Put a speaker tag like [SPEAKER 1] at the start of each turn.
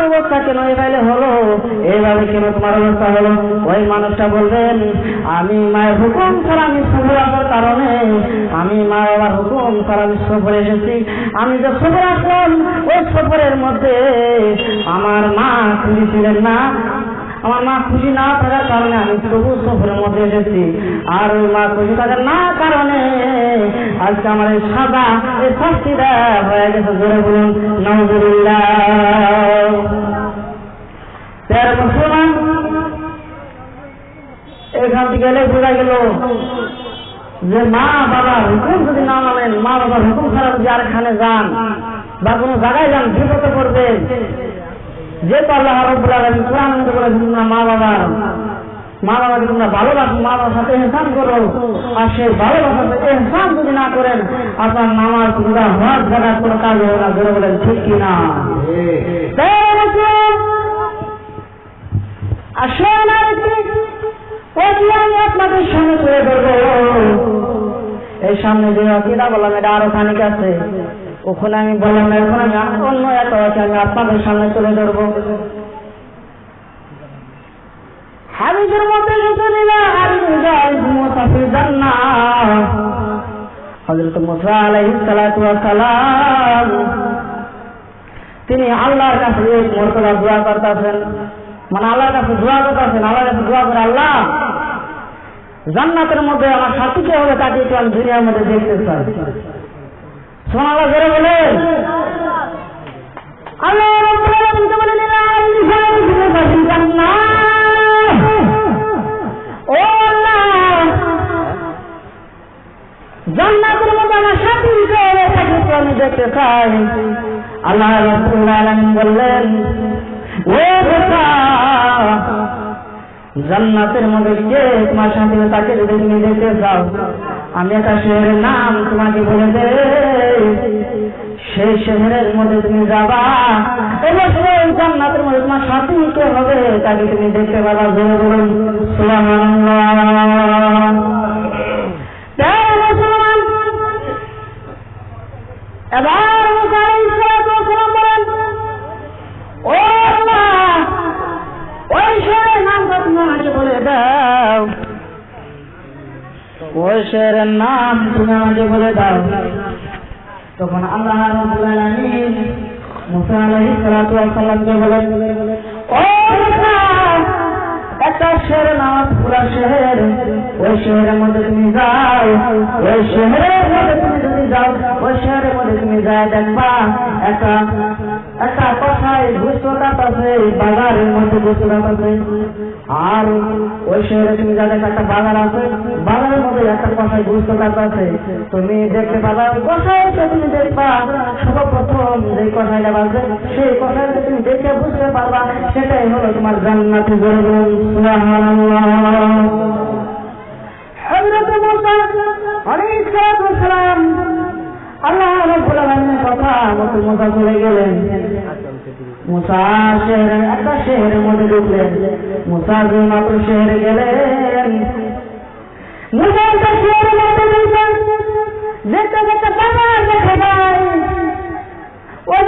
[SPEAKER 1] অবস্থা কেন এভাবে হলো, এইভাবে কেন তোমার অবস্থা হলো? ওই মানুষটা বলবেন, আমি মায়ের হুকুম ছাড়া আমি সফরে আসার কারণে, আমি মা বাবার হুকুম ছাড়া আমি সফরে এসেছি। আমি যে সফরে আসলাম, ওই সফরের মধ্যে আমার মা খুশি ছিলেন না, আমার মা খুশি না থাকার কারণে আমি তবু সফরের মধ্যে এসেছি। আর ওই মা খুশি থাকার না কারণে আজকে আমার এই সাজা, এই শাস্তিটা হয়ে গেছে। জোরে বলুন নাউজুবিল্লাহ। মুসলমান, এখান থেকে গেলে বোঝা গেল যে মা বাবার হুকুম যদি না মানেন, মা বাবার হুকুম ছাড়া যদি আরেকখানে যান বা কোনো জায়গায় যান, বিপদে পড়বেন। যেহেতু আল্লাহ রাব্বুল আলামিন কোরআন মধ্যে বলেছেন না, মা বাবাকে তোমরা ভালোবাসো, মা বাবার সাথে ইহসান করো। আর সেই ভালোবাসার সাথে ইহসান যদি না করেন, আপনার নামাজ রোজা হজ জাকাত কোনো কাজ হবে না। ধরে বলেন ঠিক কিনা? আসেন আমি আপনাদের সামনে তুলে ধরবো। এই সামনে যে আকিদা বললাম, এটা আরো খানিক আছে, ওখানে আমি বললাম না। এখন আমি অন্য একটা আছে, আমি আপনাদের সামনে তুলে ধরবো। হাদিসের মধ্যে হযরত মুসা আলাইহিস সালাতু ওয়াস সালাম তিনি আল্লাহর কাছে এক মর্তবা দোয়া করতেছেন, মানে আল্লাহর কাছে দোয়া করতেছেন। আল্লাহর কাছে দোয়া করে, আল্লাহ জান্নাতের মধ্যে আমার সাথী কে হবে তাকে একটু আমি দুনিয়ার মধ্যে দেখতে চাই। সুবহানাল্লাহ জোরে বলেন। আল্লাহ রাব্বুল আলামিন বলেন, ও আল্লাহ জান্নাতের মধ্যে আমার সাথী কে হবে তাকে একটু আমি দেখতে চাই। আল্লাহ রাব্বুল আলামিন বললেন, ও মুসা জান্নাতের মধ্যে কে তোমার সাথে তাকে যদি তুমি দেখতে চাও, আমি একটা শহরের নাম তোমাকে বলে দেই, সেই শহরের মধ্যে তুমি যাবা, অবশ্যই জান্নাতের মধ্যে তোমার সাথী কে হবে তাকে তুমি দেখতে পাবা। জোরে বলুন সুবহানাল্লাহ। এবার মুসা আলাইহিস সালাম বলেন, ও আল্লাহ ওই শহরের নামটা তুমি আমাকে বলে দাও, ওই শহরের নাম তুমি আমাকে বলে দাও। তখন আল্লাহ রাব্বুল আলামিন মুসা আলাইহিস সালাতু ওয়াস সালামকে বলেন, ও মুসা একটা শহরের নাম পুরা শহর, ওই শহরের মধ্যে তুমি যাও, ওই শহরের মধ্যে তুমি যদি যাও, ওই শহরের মধ্যে তুমি যাও দেখবা একটা কথায় ঘুষকাট আছে, বাজারের মধ্যে ঘুষকাট আছে। আর ওই শহরে তুমি যাদের একটা বাজার আছে, বাজারের মধ্যে একটা কথায় ঘুষকাট আছে। তুমি দেখতে পাবা কথায় তুমি দেখবা সর্বপ্রথম যে কথাটা বাজবে, সেই কথাটা তুমি দেখে বুঝতে পারবা সেটাই হলো তোমার জান্নাতে। সুবহানাল্লাহ। হযরত মুসা আলাইহিস সালাম আল্লাহ রাব্বুল আলামিনের কথা মতো মুসা চলে গেলেন। মুসা একটা শহরের মধ্যে ঢুকলেন। মুসা যে মাত্র শহরে গেলেন, মুসা একটা শহরের মধ্যে ঢুকলেন, দেখতে দেখতে বাজার দেখা যায়। ওই